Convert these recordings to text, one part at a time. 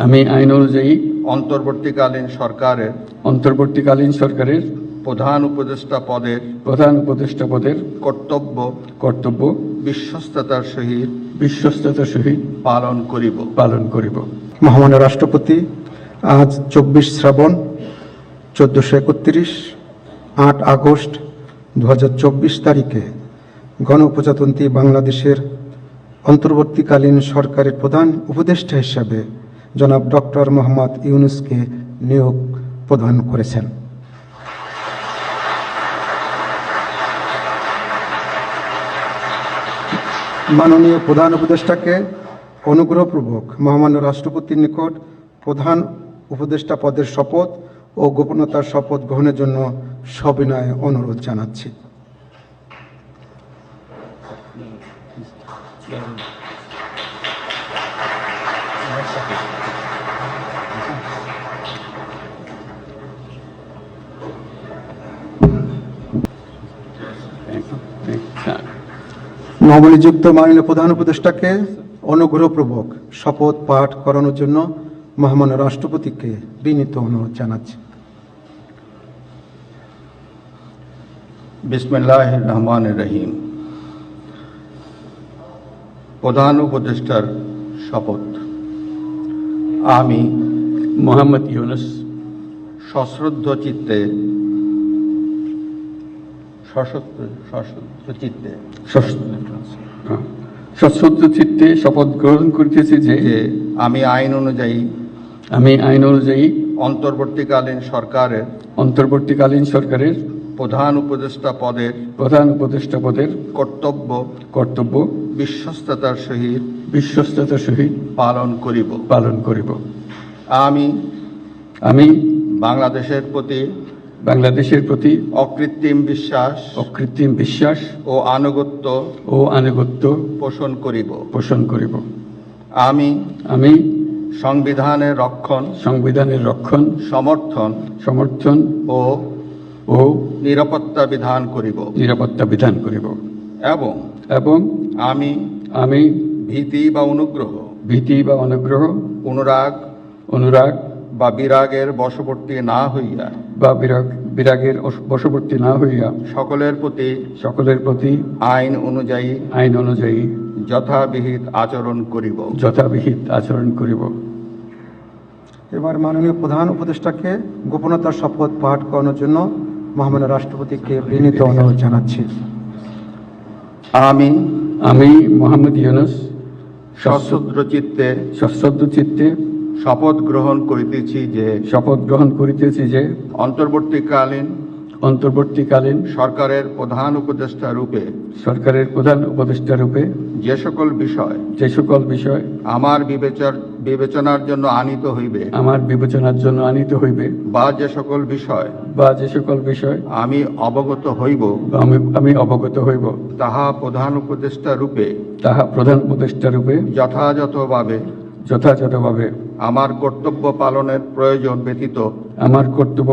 আমি আইন অনুযায়ী অন্তর্বর্তীকালীন সরকারের প্রধান উপদেষ্টা পদের কর্তব্য বিশ্বস্ততার সহিত পালন করিব। মহামান্য রাষ্ট্রপতি, আজ 24 শ্রাবণ 1431, 8 আগস্ট 2024 তারিখে গণপ্রজাতন্ত্রী বাংলাদেশের অন্তর্বর্তীকালীন সরকারের প্রধান উপদেষ্টা হিসাবে জনাব ডক্টর মোহাম্মদ ইউনূসকে নিয়োগ প্রদান করেছেন। মাননীয় প্রধান উপদেষ্টাকে অনুগ্রহপূর্বক মহামান্য রাষ্ট্রপতির নিকট প্রধান উপদেষ্টা পদের শপথ ও গোপনতার শপথ গ্রহণের জন্য সবিনয়ে অনুরোধ জানাচ্ছি। নবনিযুক্ত মাননীয় প্রধান উপদেষ্টাকে অনুগ্রহপূর্বক শপথ পাঠ করানোর জন্য মহামান্য রাষ্ট্রপতিকে বিনীত অনুরোধ জানাচ্ছি। বিসমিল্লাহির রহমানির রহিম। প্রধান উপদেষ্টার শপথ। আমি মোহাম্মদ ইউনূস সশ্রদ্ধ চিত্তে শপথ গ্রহণ করিতেছি যে আমি আইন অনুযায়ী অন্তর্বর্তীকালীন সরকারের প্রধান উপদেষ্টা পদের কর্তব্য বিশ্বস্ততার সহিত পালন করিব। আমি বাংলাদেশের প্রতি অকৃত্রিম বিশ্বাস ও আনুগত্য পোষণ করিব। আমি সংবিধানের রক্ষণ সমর্থন ও নিরাপত্তা বিধান করিব এবং আমি ভীতি বা অনুরাগ বা বিরাগের বশবর্তী না হইয়া সকলের প্রতি আইন অনুযায়ী যথাবিহিত আচরণ করিব। এবার মাননীয় প্রধান উপদেষ্টাকে গোপনতার শপথ পাঠ করানোর জন্য মহামান্য রাষ্ট্রপতিকে বিনীত অনুরোধ জানাচ্ছি। আমি মোহাম্মদ ইউনূস সশ্রদ্ধ চিত্তে শপথ গ্রহণ করিতেছি যে অন্তর্বর্তীকালীন সরকারের প্রধান উপদেষ্টা রূপে যে সকল বিষয় আমার বিবেচনার জন্য আনিত হইবে বা যে সকল বিষয় আমি অবগত হইব তাহা প্রধান উপদেষ্টা রূপে যথাযথভাবে আমার কর্তব্য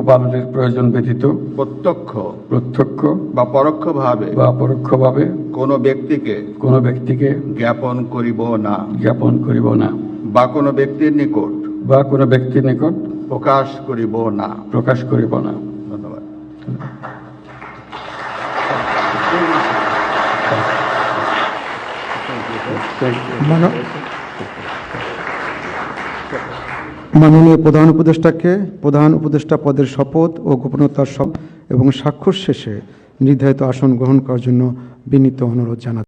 পালনের প্রয়োজন ব্যতীত প্রত্যক্ষ বা পরোক্ষভাবে কোনো ব্যক্তিকে জ্ঞাপন করিব না বা কোনো ব্যক্তির নিকট প্রকাশ করিব না। ধন্যবাদ। মাননীয় প্রধান উপদেষ্টাকে প্রধান উপদেষ্টা পদের শপথ ও গোপনতার এবং স্বাক্ষর শেষে নির্ধারিত আসন গ্রহণ করার জন্য বিনীত অনুরোধ জানাচ্ছি।